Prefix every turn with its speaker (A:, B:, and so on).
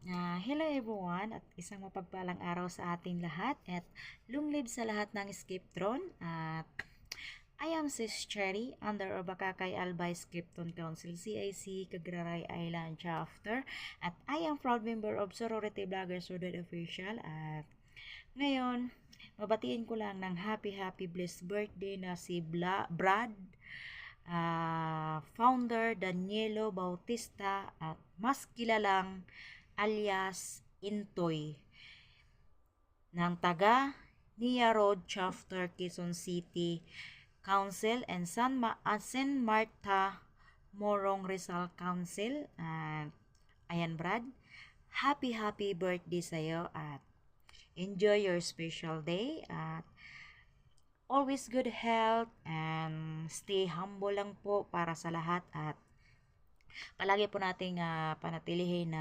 A: Hello everyone at isang mapagpalang araw sa ating lahat at long live sa lahat ng Skiptron at I am Sis Cherry under Obakakay Albay Skipton Council CIC Cagraray Island Chapter at I am proud member of Sorority Vloggers Worldwide Official at ngayon mabatiin ko lang ng happy blessed birthday na si Brad, founder Danielo Bautista at mas kilalang alias Intoy ng taga Nia Road Chapter Quezon City Council and San Marta Morong Rizal Council. Ayan Brad, happy birthday sa'yo at enjoy your special day at always good health and stay humble lang po para sa lahat at palagi po nating panatilihin na